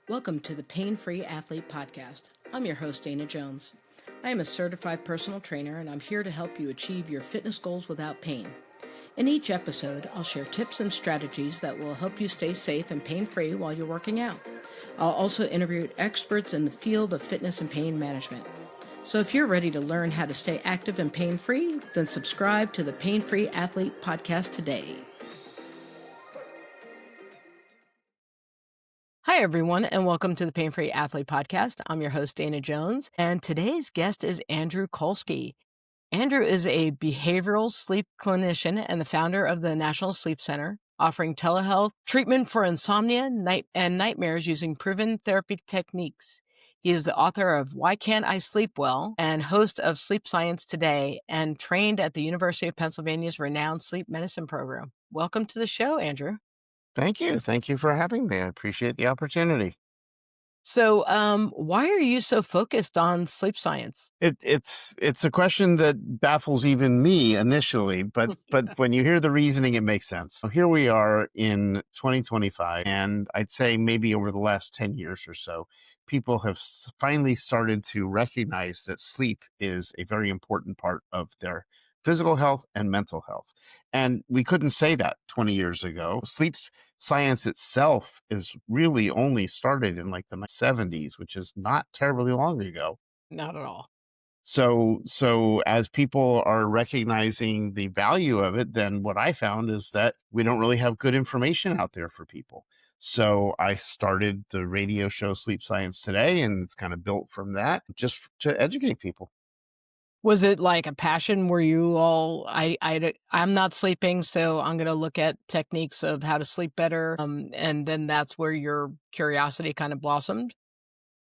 Welcome to the Pain-Free Athlete Podcast. I'm your host, Dana Jones. I am a certified personal trainer, and I'm here to help you achieve your fitness goals without pain. In each episode, I'll share tips and strategies that will help you stay safe and pain-free while you're working out. I'll also interview experts in the field of fitness and pain management. So if you're ready to learn how to stay active and pain-free, then subscribe to the Pain-Free Athlete Podcast today. Hi, everyone, and welcome to the Pain-Free Athlete Podcast. I'm your host, Dana Jones, and today's guest is Andrew Colsky. Andrew is a behavioral sleep clinician and the founder of the National Sleep Center, offering telehealth treatment for insomnia and nightmares using proven therapy techniques. He is the author of Why Can't I Sleep Well and host of Sleep Science Today and trained at the University of Pennsylvania's renowned sleep medicine program. Welcome to the show, Andrew. Thank you. Thank you for having me. I appreciate the opportunity. So, why are you so focused on sleep science? It's a question that baffles even me initially, but when you hear the reasoning, it makes sense. So here we are in 2025, and I'd say maybe over the last 10 years or so, people have finally started to recognize that sleep is a very important part of their physical health and mental health. And we couldn't say that 20 years ago. Sleep science itself is really only started in like the 70s, which is not terribly long ago. Not at all. So as people are recognizing the value of it, then what I found is that we don't really have good information out there for people. So I started the radio show Sleep Science Today, and it's kind of built from that just to educate people. Was it like a passion where you all, I'm not sleeping, so I'm going to look at techniques of how to sleep better. And then that's where your curiosity kind of blossomed?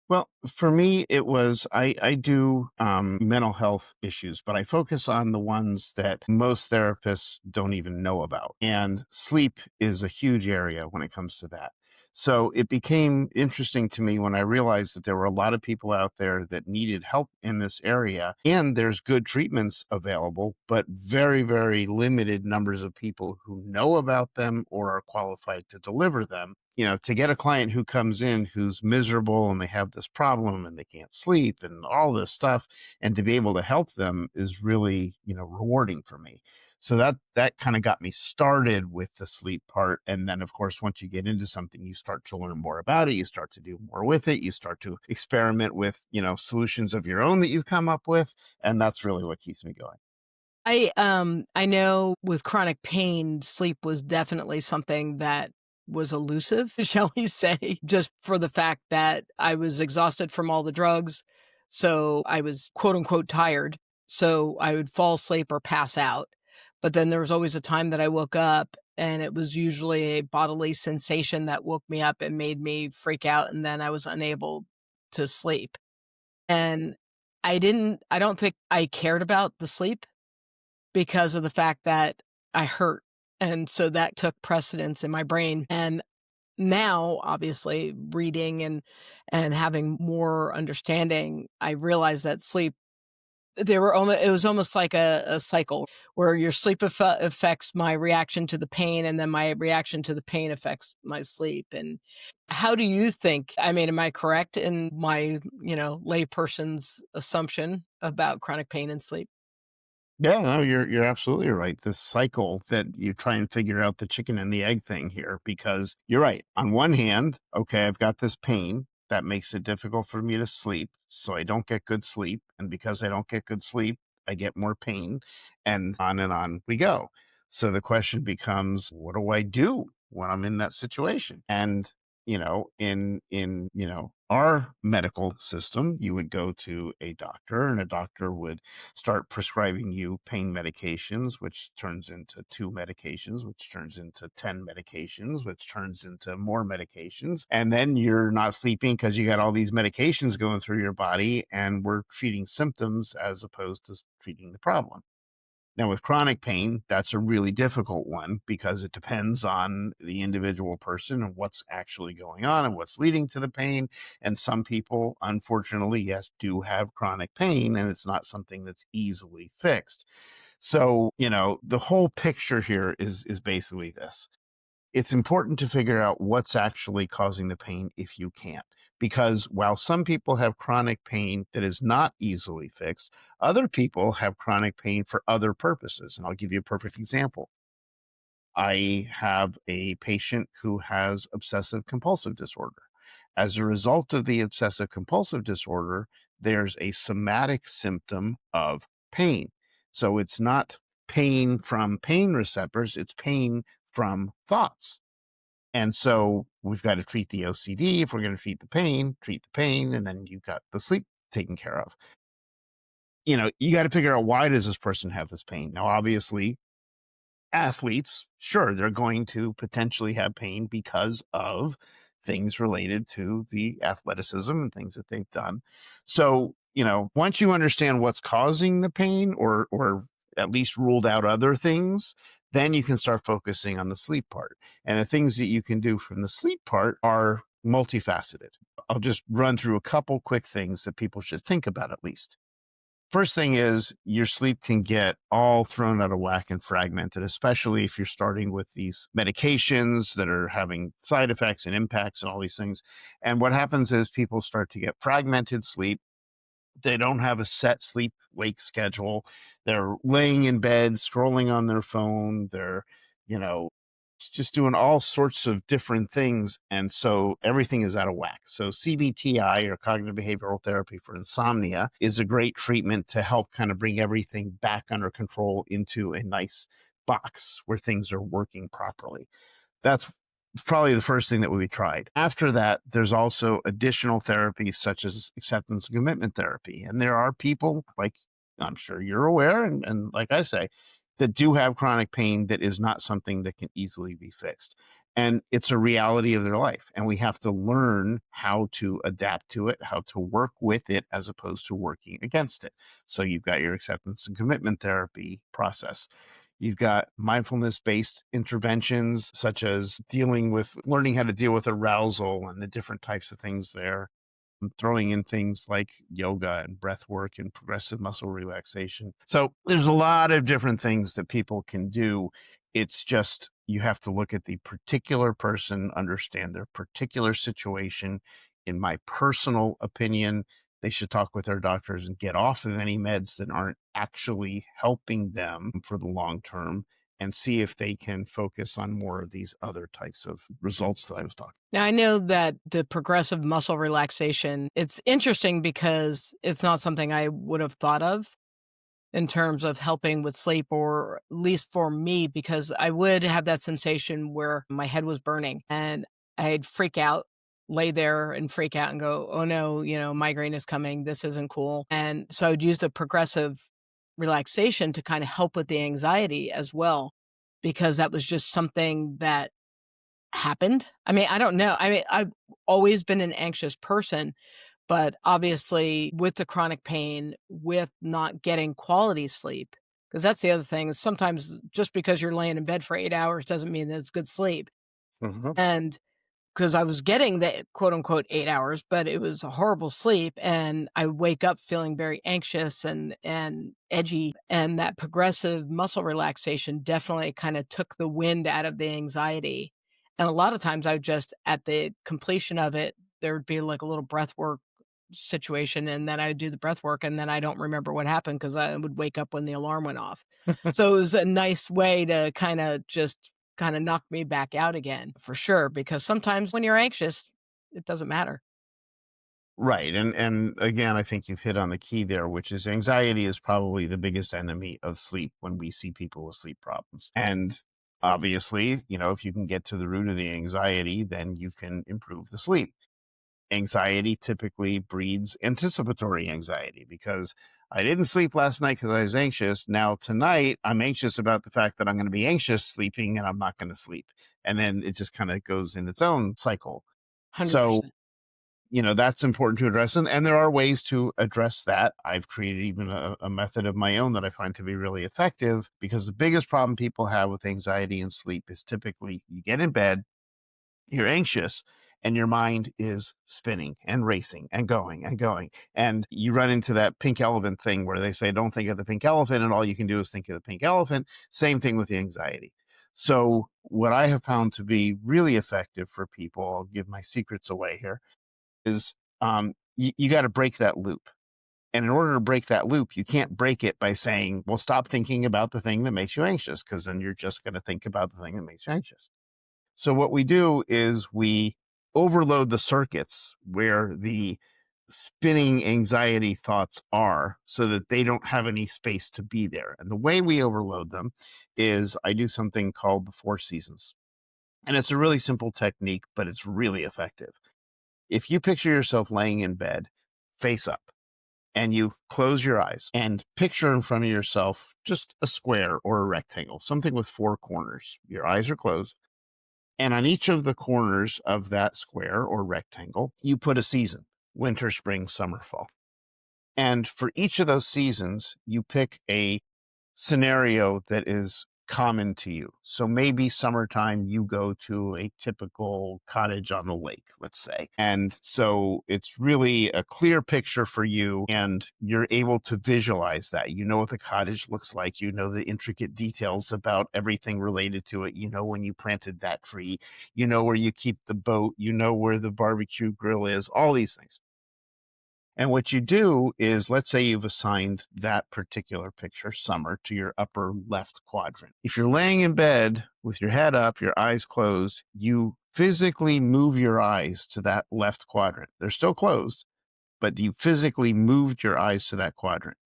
Well, for me, it was I do mental health issues, but I focus on the ones that most therapists don't even know about. And sleep is a huge area when it comes to that. So it became interesting to me when I realized that there were a lot of people out there that needed help in this area. And there's good treatments available, but very, very limited numbers of people who know about them or are qualified to deliver them. To get a client who comes in who's miserable and they have this problem and they can't sleep and all this stuff, and to be able to help them is really, rewarding for me. So that kind of got me started with the sleep part. And then, of course, once you get into something, you start to learn more about it. You start to do more with it. You start to experiment with, solutions of your own that you come up with. And that's really what keeps me going. I know with chronic pain, sleep was definitely something that was elusive, shall we say, just for the fact that I was exhausted from all the drugs. So I was quote unquote tired. So I would fall asleep or pass out. But then there was always a time that I woke up, and it was usually a bodily sensation that woke me up and made me freak out. And then I was unable to sleep. And I don't think I cared about the sleep because of the fact that I hurt. And so that took precedence in my brain. And now, obviously, reading and having more understanding, I realized that sleep, it was almost like a cycle where your sleep affects my reaction to the pain, and then my reaction to the pain affects my sleep. And how do you think, am I correct in my, layperson's assumption about chronic pain and sleep? Yeah, no, you're absolutely right. This cycle that you try and figure out the chicken and the egg thing here, because you're right. On one hand, okay, I've got this pain that makes it difficult for me to sleep, so I don't get good sleep, and because I don't get good sleep, I get more pain, and on we go. So the question becomes, what do I do when I'm in that situation? And in our medical system, you would go to a doctor, and a doctor would start prescribing you pain medications, which turns into 2 medications, which turns into 10 medications, which turns into more medications. And then you're not sleeping because you got all these medications going through your body, and we're treating symptoms as opposed to treating the problem. Now, with chronic pain, that's a really difficult one because it depends on the individual person and what's actually going on and what's leading to the pain. And some people, unfortunately, yes, do have chronic pain, and it's not something that's easily fixed. So, the whole picture here is basically this. It's important to figure out what's actually causing the pain if you can't. Because while some people have chronic pain that is not easily fixed, other people have chronic pain for other purposes. And I'll give you a perfect example. I have a patient who has obsessive compulsive disorder. As a result of the obsessive compulsive disorder, there's a somatic symptom of pain. So it's not pain from pain receptors, it's pain from thoughts. And so we've got to treat the OCD. If we're going to treat the pain, and then you've got the sleep taken care of. You got to figure out, why does this person have this pain? Now, obviously, athletes, sure, they're going to potentially have pain because of things related to the athleticism and things that they've done. So, once you understand what's causing the pain, or at least ruled out other things, then you can start focusing on the sleep part. And the things that you can do from the sleep part are multifaceted. I'll just run through a couple quick things that people should think about at least. First thing is, your sleep can get all thrown out of whack and fragmented, especially if you're starting with these medications that are having side effects and impacts and all these things. And what happens is people start to get fragmented sleep. They don't have a set sleep wake schedule. They're laying in bed, scrolling on their phone. They're, you know, just doing all sorts of different things. And so everything is out of whack. So CBTI, or cognitive behavioral therapy for insomnia, is a great treatment to help kind of bring everything back under control into a nice box where things are working properly. That's probably the first thing that we tried. After that, there's also additional therapies such as acceptance and commitment therapy. And there are people, like I'm sure you're aware, and like I say, that do have chronic pain that is not something that can easily be fixed. And it's a reality of their life. And we have to learn how to adapt to it, how to work with it as opposed to working against it. So you've got your acceptance and commitment therapy process. You've got mindfulness based interventions, such as learning how to deal with arousal and the different types of things there. Throwing in things like yoga and breath work and progressive muscle relaxation. So there's a lot of different things that people can do. It's just, you have to look at the particular person, understand their particular situation. In my personal opinion, they should talk with their doctors and get off of any meds that aren't actually helping them for the long term, and see if they can focus on more of these other types of results that I was talking. Now, I know that the progressive muscle relaxation, it's interesting because it's not something I would have thought of in terms of helping with sleep, or at least for me, because I would have that sensation where my head was burning and I'd freak out, lay there and freak out and go, oh no, migraine is coming. This isn't cool. And so I would use the progressive relaxation to kind of help with the anxiety as well, because that was just something that happened. I mean, I don't know. I mean, I've always been an anxious person, but obviously with the chronic pain, with not getting quality sleep, because that's the other thing is sometimes just because you're laying in bed for 8 hours doesn't mean that it's good sleep. Mhm. And because I was getting the quote unquote 8 hours, but it was a horrible sleep. And I wake up feeling very anxious and edgy. And that progressive muscle relaxation definitely kind of took the wind out of the anxiety. And a lot of times I would just, at the completion of it, there would be like a little breath work situation. And then I would do the breath work. And then I don't remember what happened because I would wake up when the alarm went off. So it was a nice way to kinda knock me back out again, for sure, because sometimes when you're anxious, it doesn't matter. Right. And again, I think you've hit on the key there, which is anxiety is probably the biggest enemy of sleep when we see people with sleep problems. And obviously, if you can get to the root of the anxiety, then you can improve the sleep. Anxiety typically breeds anticipatory anxiety, because I didn't sleep last night because I was anxious. Now tonight I'm anxious about the fact that I'm going to be anxious sleeping and I'm not going to sleep. And then it just kind of goes in its own cycle. So 100%. that's important to address. And there are ways to address that. I've created even a method of my own that I find to be really effective, because the biggest problem people have with anxiety and sleep is typically you get in bed, you're anxious, and your mind is spinning and racing and going and going. And you run into that pink elephant thing where they say, don't think of the pink elephant. And all you can do is think of the pink elephant. Same thing with the anxiety. So, what I have found to be really effective for people, I'll give my secrets away here, is you got to break that loop. And in order to break that loop, you can't break it by saying, well, stop thinking about the thing that makes you anxious, because then you're just going to think about the thing that makes you anxious. So what we do is we overload the circuits where the spinning anxiety thoughts are so that they don't have any space to be there. And the way we overload them is I do something called the 4 seasons. And it's a really simple technique, but it's really effective. If you picture yourself laying in bed face up and you close your eyes and picture in front of yourself just a square or a rectangle, something with 4 corners. Your eyes are closed. And on each of the corners of that square or rectangle, you put a season: winter, spring, summer, fall. And for each of those seasons, you pick a scenario that is common to you. So maybe summertime, you go to a typical cottage on the lake, let's say. And so it's really a clear picture for you, and you're able to visualize that. You know what the cottage looks like. You know the intricate details about everything related to it. You know when you planted that tree. You know where you keep the boat. You know where the barbecue grill is, all these things. And what you do is, let's say you've assigned that particular picture, summer, to your upper left quadrant. If you're laying in bed with your head up, your eyes closed, you physically move your eyes to that left quadrant. They're still closed, but you physically moved your eyes to that quadrant.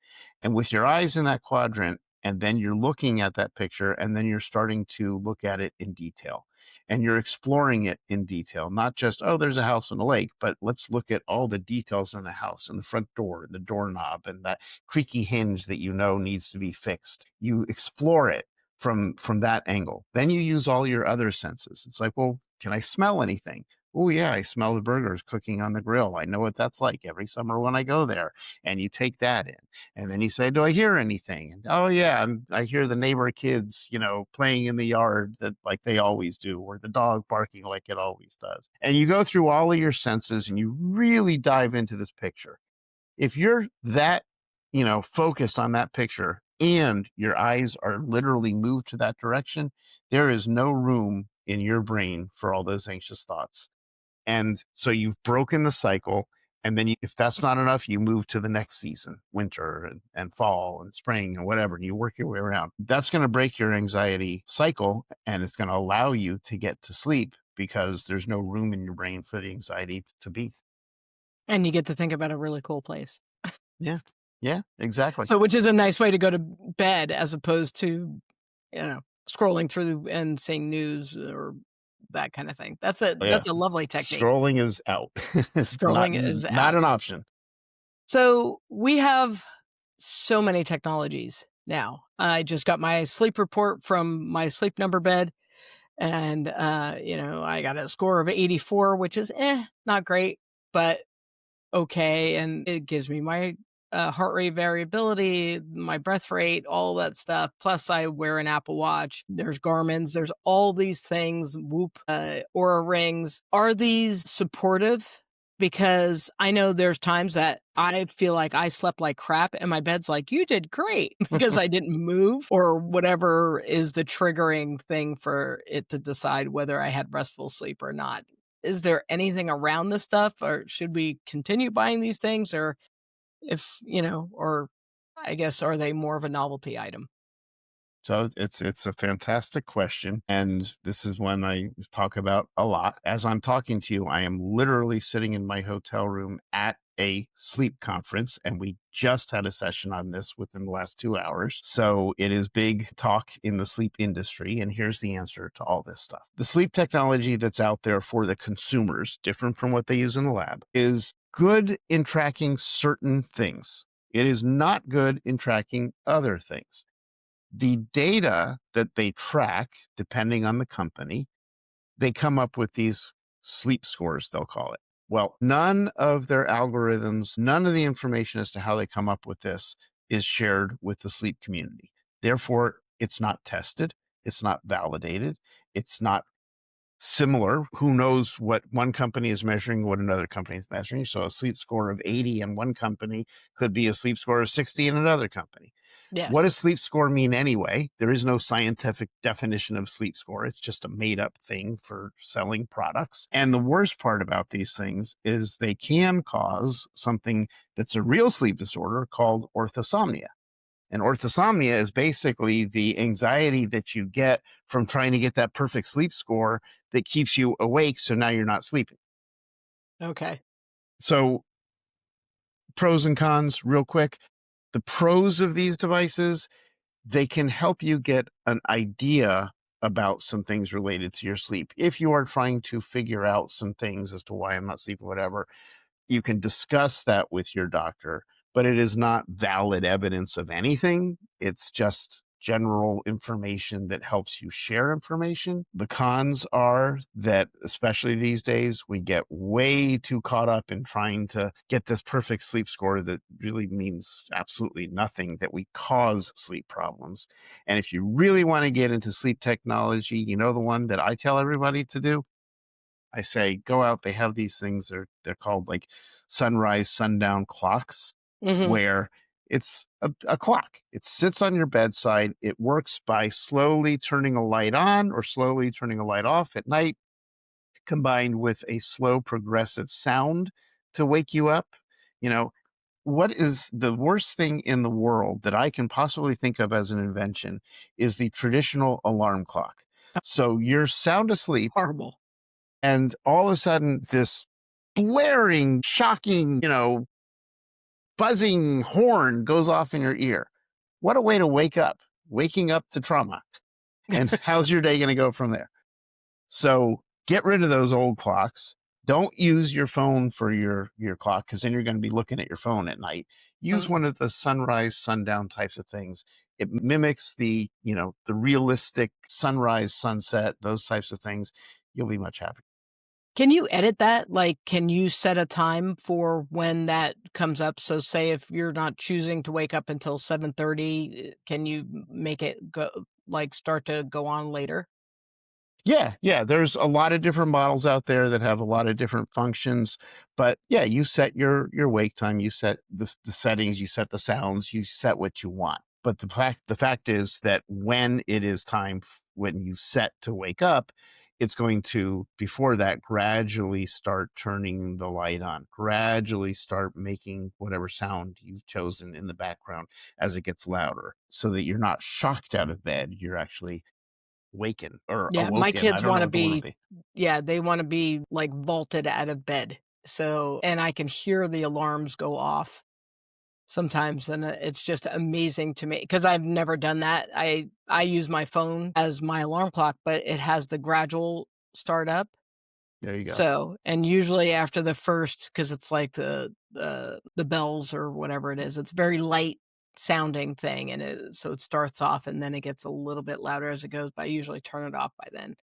And with your eyes in that quadrant, and then you're looking at that picture, and then you're starting to look at it in detail. And you're exploring it in detail, not just, oh, there's a house and a lake, but let's look at all the details in the house and the front door and the doorknob and that creaky hinge that you know needs to be fixed. You explore it from that angle. Then you use all your other senses. It's like, well, can I smell anything? Oh, yeah, I smell the burgers cooking on the grill. I know what that's like every summer when I go there. And you take that in. And then you say, do I hear anything? And, oh, yeah, I hear the neighbor kids, playing in the yard that like they always do, or the dog barking like it always does. And you go through all of your senses and you really dive into this picture. If you're that, focused on that picture and your eyes are literally moved to that direction, there is no room in your brain for all those anxious thoughts. And so you've broken the cycle. And then if that's not enough, you move to the next season, winter and fall and spring and whatever, and you work your way around. That's going to break your anxiety cycle, and it's going to allow you to get to sleep because there's no room in your brain for the anxiety to be. And you get to think about a really cool place. Yeah. Yeah, exactly. So which is a nice way to go to bed as opposed to, scrolling through and seeing news or that kind of thing. That's a Yeah. that's a lovely technique. Scrolling is out. It's not, Scrolling is not out. an option. So we have so many technologies now. I just got my sleep report from my Sleep Number bed, and, I got a score of 84, which is, not great, but okay, and it gives me my, heart rate variability, my breath rate, all that stuff, plus I wear an Apple Watch. There's Garmin's, there's all these things, Whoop, Oura Rings. Are these supportive? Because I know there's times that I feel like I slept like crap and my bed's like, "You did great," because I didn't move or whatever is the triggering thing for it to decide whether I had restful sleep or not. Is there anything around this stuff, or should we continue buying these things, or or I guess, are they more of a novelty item? So it's a fantastic question, and this is one I talk about a lot. As I'm talking to you, I am literally sitting in my hotel room at a sleep conference, and we just had a session on this within the last 2 hours. So it is big talk in the sleep industry, and here's the answer to all this stuff. The sleep technology that's out there for the consumers, different from what they use in the lab, is good in tracking certain things. It is not good in tracking other things. The data that they track, depending on the company, they come up with these sleep scores, they'll call it. Well, none of their algorithms, none of the information as to how they come up with this is shared with the sleep community. Therefore, it's not tested, it's not validated, it's not similar. Who knows what one company is measuring, what another company is measuring? So a sleep score of 80 in one company could be a sleep score of 60 in another company. What Yes. does sleep score mean anyway? There is no scientific definition of sleep score. It's just a made up thing for selling products. And the worst part about these things is they can cause something that's a real sleep disorder called orthosomnia. And orthosomnia is basically the anxiety that you get from trying to get that perfect sleep score that keeps you awake. So now you're not sleeping. Okay. So, pros and cons, real quick. The pros of these devices, they can help you get an idea about some things related to your sleep. If you are trying to figure out some things as to why I'm not sleeping, whatever, you can discuss that with your doctor, but it is not valid evidence of anything. It's just general information that helps you share information. The cons are that, especially these days, we get way too caught up in trying to get this perfect sleep score that really means absolutely nothing, that we cause sleep problems. And if you really want to get into sleep technology, you know, the one that I tell everybody to do, I say, go out. They have these things. They're called like sunrise, sundown clocks, Hmm. where it's a clock. It sits on your bedside. It works by slowly turning a light on or slowly turning a light off at night, combined with a slow progressive sound to wake you up. You know, what is the worst thing in the world that I can possibly think of as an invention is the traditional alarm clock. So you're sound asleep, Horrible. and all of a sudden this blaring, shocking, buzzing horn goes off in your ear. What a way to wake up, waking up to trauma. And how's your day going to go from there? So get rid of those old clocks. Don't use your phone for your clock, because then you're going to be looking at your phone at night. Use one of the sunrise, sundown types of things. It mimics the realistic sunrise, sunset, those types of things. You'll be much happier. Can you edit that? Like, can you set a time for when that comes up? So say if you're not choosing to wake up until 7:30, can you make it go like start to go on later? Yeah, yeah. There's a lot of different models out there that have a lot of different functions, but yeah, you set your wake time, you set the settings, you set the sounds, you set what you want. But the fact is that when it is time, when you set to wake up, it's going to, before that, gradually start turning the light on, gradually start making whatever sound you've chosen in the background as it gets louder, so that you're not shocked out of bed. You're actually waken or Yeah, my awoken. I kids don't know wanna what the word would be be. yeah, they wanna be, like, vaulted out of bed. So and I can hear the alarms go off sometimes, and, it's just amazing to me because 'cause I've never done that. I use my phone as my alarm clock, but it has the gradual start up. There you go. So and usually after the first, because it's like the bells or whatever it is, it's very light sounding thing, and so it starts off, and then it gets a little bit louder as it goes, but I usually turn it off by then.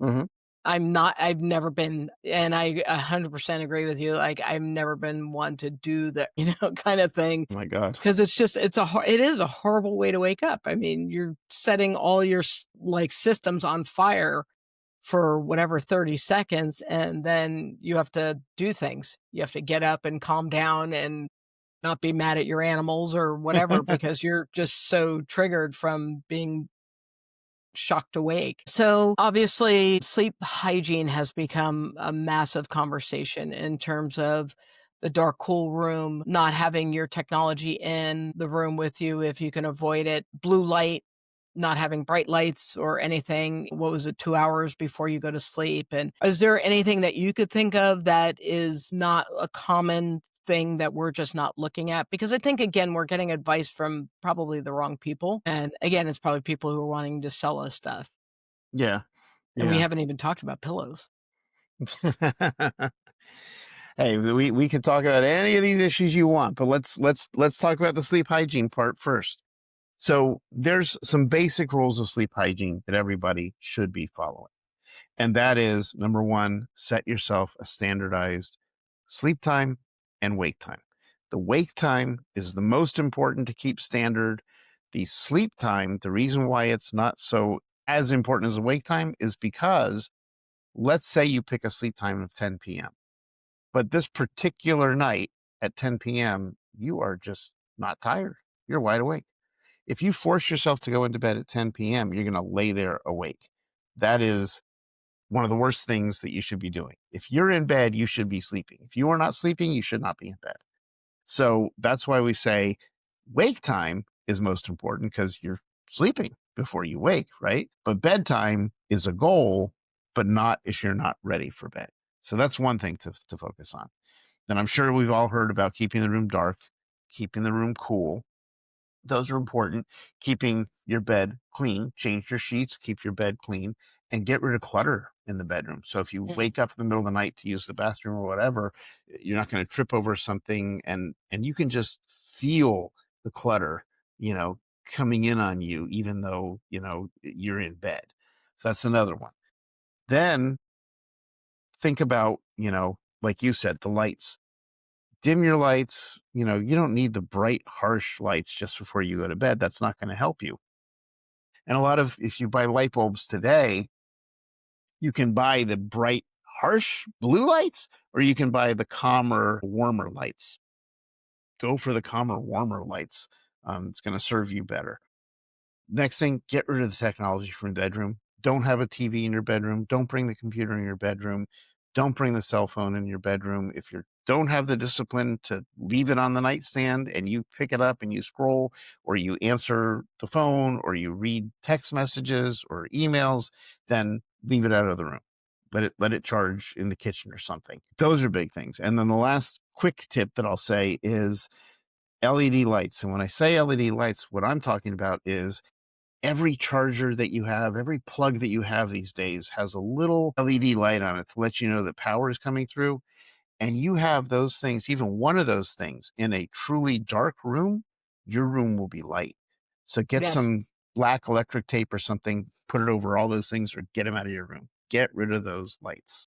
Mhm. I've never been and I 100% agree with you, like, I've never been one to do the, kinda thing, Oh my god. 'cause it's just it is a horrible way to wake up. I mean, you're setting all your like, systems on fire for whatever 30 seconds, and then you have to do things. You have to get up and calm down and not be mad at your animals or whatever because you're just so triggered from being shocked awake. So, obviously, sleep hygiene has become a massive conversation in terms of the dark, cool room, not having your technology in the room with you if you can avoid it, blue light, not having bright lights or anything. What was it, 2 hours before you go to sleep? And is there anything that you could think of that is not a common thing that we're just not looking at? Because I think, again, we're getting advice from probably the wrong people. And again, it's probably people who are wanting to sell us stuff. Yeah, And we yeah. haven't even talked about pillows. Hey, we can talk about any of these issues you want, but let's talk about the sleep hygiene part first. So there's some basic rules of sleep hygiene that everybody should be following. And that is, number one, set yourself a standardized sleep time and wake time. The wake time is the most important to keep standard. The sleep time, the reason why it's not so as important as the wake time is because let's say you pick a sleep time of 10 p.m., but this particular night at 10 p.m., you are just not tired. You're wide awake. If you force yourself to go into bed at 10 p.m., you're going to lay there awake. That is one of the worst things that you should be doing. If you're in bed, you should be sleeping. If you are not sleeping, you should not be in bed. So that's why we say wake time is most important, because you're sleeping before you wake, right? But bedtime is a goal, but not if you're not ready for bed. So that's one thing to focus on. Then I'm sure we've all heard about keeping the room dark, keeping the room cool. Those are important. Keeping your bed clean, change your sheets, keep your bed clean, and get rid of clutter in the bedroom. So if you Mm. wake up in the middle of the night to use the bathroom or whatever, you're not going to trip over something, and you can just feel the clutter, you know, coming in on you, even though, you know, you're in bed. So that's another one. Then think about, you know, like you said, the lights. Dim your lights. You know, you don't need the bright, harsh lights just before you go to bed. That's not going to help you. And a lot of, if you buy light bulbs today, you can buy the bright, harsh blue lights, or you can buy the calmer, warmer lights. Go for the calmer, warmer lights. It's going to serve you better. Next thing, get rid of the technology from your bedroom. Don't have a TV in your bedroom. Don't bring the computer in your bedroom. Don't bring the cell phone in your bedroom. If you don't have the discipline to leave it on the nightstand and you pick it up and you scroll, or you answer the phone, or you read text messages or emails, then leave it out of the room. Let it charge in the kitchen or something. Those are big things. And then the last quick tip that I'll say is LED lights. And when I say LED lights, what I'm talking about is every charger that you have, every plug that you have these days has a little LED light on it to let you know that power is coming through. And you have those things, even one of those things in a truly dark room, your room will be light. So get Yes. some black electric tape or something, put it over all those things, or get them out of your room. Get rid of those lights.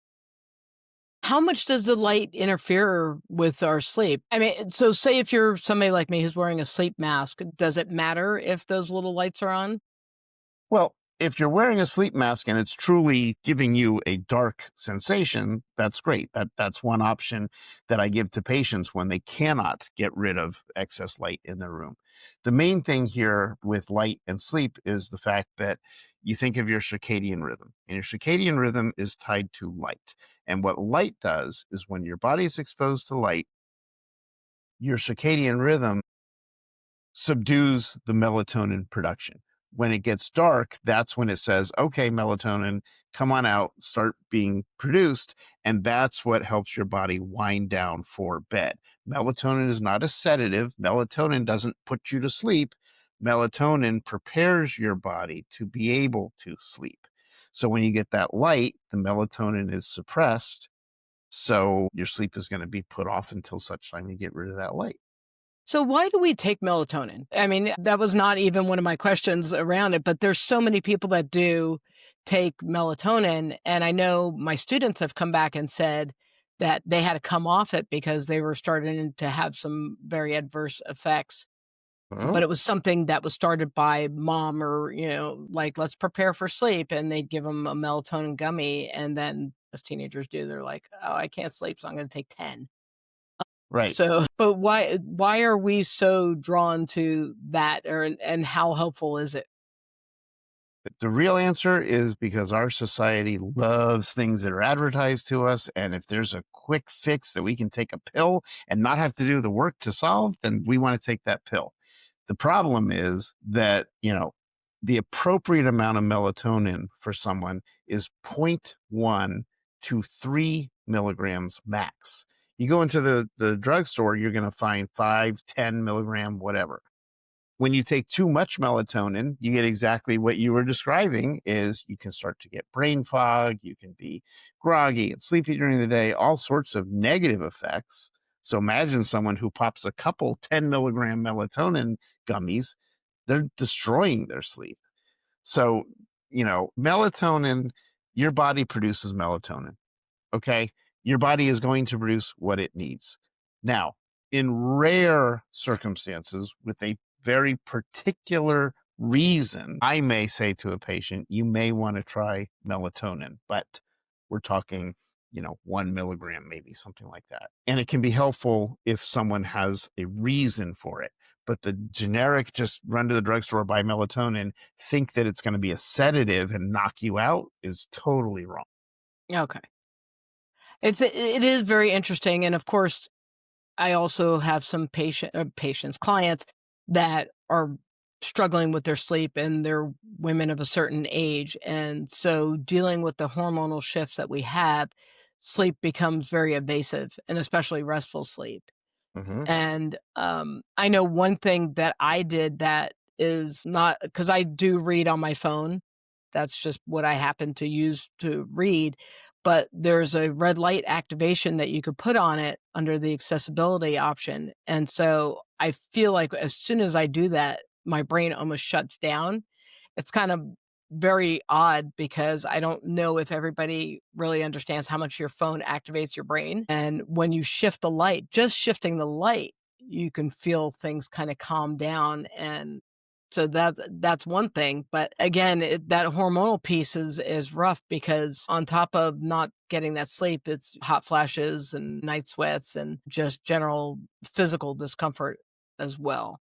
How much does the light interfere with our sleep? I mean, so say if you're somebody like me who's wearing a sleep mask, does it matter if those little lights are on? Well, if you're wearing a sleep mask and it's truly giving you a dark sensation, that's great. That's one option that I give to patients when they cannot get rid of excess light in their room. The main thing here with light and sleep is the fact that you think of your circadian rhythm, and your circadian rhythm is tied to light. And what light does is when your body is exposed to light, your circadian rhythm subdues the melatonin production. When it gets dark, that's when it says, okay, melatonin, come on out, start being produced. And that's what helps your body wind down for bed. Melatonin is not a sedative. Melatonin doesn't put you to sleep. Melatonin prepares your body to be able to sleep. So when you get that light, the melatonin is suppressed. So your sleep is going to be put off until such time you get rid of that light. So why do we take melatonin? I mean, that was not even one of my questions around it, but there's so many people that do take melatonin. And I know my students have come back and said that they had to come off it because they were starting to have some very adverse effects. But Oh, it was something that was started by mom, or, like, let's prepare for sleep. And they'd give them a melatonin gummy. And then as teenagers do, they're like, oh, I can't sleep. So I'm going to take 10. right. So, but why are we so drawn to that, or and how helpful is it? The real answer is because our society loves things that are advertised to us. And if there's a quick fix that we can take a pill and not have to do the work to solve, then we want to take that pill. The problem is that, you know, the appropriate amount of melatonin for someone is zero point 0.1 to 3 milligrams max. You go into the drugstore, you're going to find 5, 10 milligram, whatever. When you take too much melatonin, you get exactly what you were describing. Is you can start to get brain fog, you can be groggy and sleepy during the day, all sorts of negative effects. So imagine someone who pops a couple 10 milligram melatonin gummies, they're destroying their sleep. So, you know, melatonin, your body produces melatonin. Okay. Your body is going to produce what it needs. Now, in rare circumstances, with a very particular reason, I may say to a patient, you may want to try melatonin. But we're talking, 1 milligram, maybe something like that. And it can be helpful if someone has a reason for it. But the generic, just run to the drugstore, buy melatonin, think that it's going to be a sedative and knock you out is totally wrong. Okay. It is very interesting, and of course, I also have some patients, clients that are struggling with their sleep, and they're women of a certain age, and so dealing with the hormonal shifts that we have, sleep becomes very evasive, and especially restful sleep. Hmm. And, I know one thing that I did that is not, because I do read on my phone. That's just what I happen to use to read, but there's a red light activation that you could put on it under the accessibility option, and so I feel like as soon as I do that, my brain almost shuts down. It's kind of very odd because I don't know if everybody really understands how much your phone activates your brain. And when you shift the light, just shifting the light, you can feel things kind of calm down. And so that's one thing. But again, that hormonal piece is rough because on top of not getting that sleep, it's hot flashes and night sweats and just general physical discomfort as well.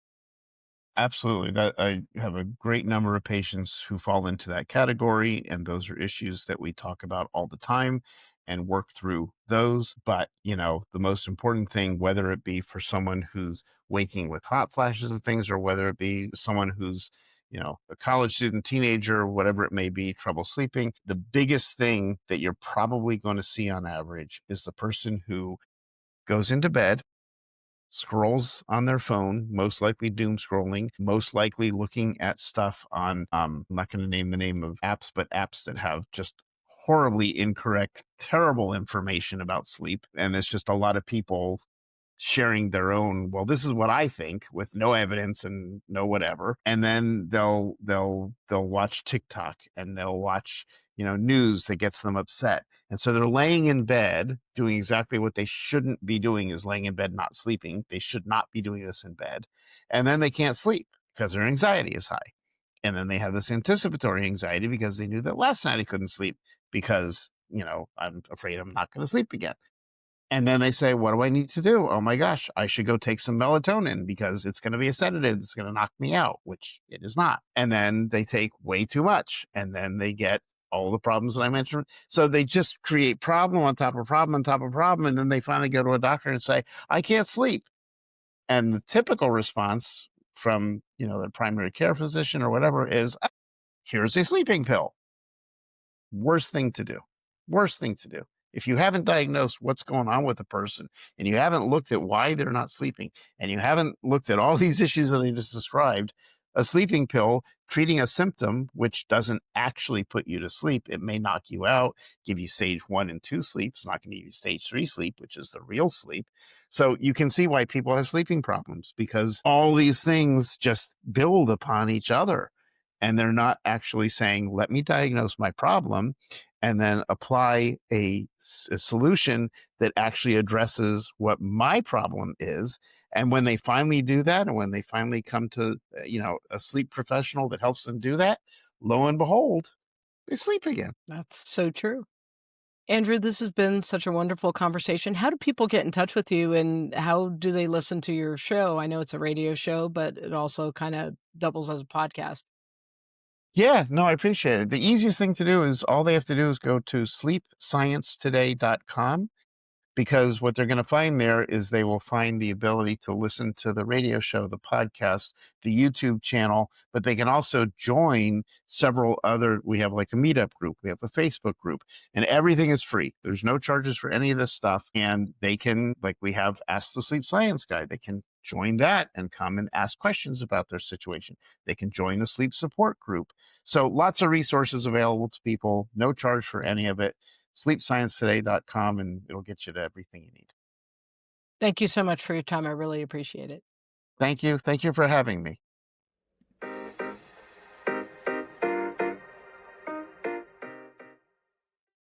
Absolutely. That I have a great number of patients who fall into that category, and those are issues that we talk about all the time and work through those. But, the most important thing, whether it be for someone who's waking with hot flashes and things, or whether it be someone who's, a college student, teenager, whatever it may be, trouble sleeping, the biggest thing that you're probably going to see on average is the person who goes into bed, scrolls on their phone, most likely doom scrolling, most likely looking at stuff on, I'm not going to name the name of apps, but apps that have just horribly incorrect, terrible information about sleep. And it's just a lot of people sharing their own, well, this is what I think, with no evidence and no whatever. And then they'll watch TikTok, and they'll watch, news that gets them upset. And so they're laying in bed doing exactly what they shouldn't be doing, is laying in bed not sleeping. They should not be doing this in bed. And then they can't sleep because their anxiety is high. And then they have this anticipatory anxiety because they knew that last night I couldn't sleep because, I'm afraid I'm not going to sleep again. And then they say, what do I need to do? Oh my gosh, I should go take some melatonin because it's going to be a sedative that's going to knock me out, which it is not. And then they take way too much, and then they get all the problems that I mentioned. So they just create problem on top of problem on top of problem. And then they finally go to a doctor and say, I can't sleep. And the typical response from, their primary care physician or whatever is, "Ah, here's a sleeping pill." Worst thing to do. Worst thing to do. If you haven't diagnosed what's going on with a person, and you haven't looked at why they're not sleeping, and you haven't looked at all these issues that I just described, a sleeping pill treating a symptom which doesn't actually put you to sleep, it may knock you out, give you stage 1 and 2 sleep. It's not going to give you stage 3 sleep, which is the real sleep. So you can see why people have sleeping problems, because all these things just build upon each other. And they're not actually saying, let me diagnose my problem and then apply a solution that actually addresses what my problem is. And when they finally do that, and when they finally come to, a sleep professional that helps them do that, lo and behold, they sleep again. That's so true. Andrew, this has been such a wonderful conversation. How do people get in touch with you, and how do they listen to your show? I know it's a radio show, but it also kind of doubles as a podcast. Yeah, no, I appreciate it. The easiest thing to do is, all they have to do is go to sleepsciencetoday.com, because what they're going to find there is they will find the ability to listen to the radio show, the podcast, the YouTube channel, but they can also join several other. We have like a meetup group, we have a Facebook group, and everything is free. There's no charges for any of this stuff. And they can, like, we have Ask the Sleep Science Guy, they can join that and come and ask questions about their situation. They can join the sleep support group. So lots of resources available to people, no charge for any of it. Sleepsciencetoday.com, and it'll get you to everything you need. Thank you so much for your time. I really appreciate it. Thank you. Thank you for having me.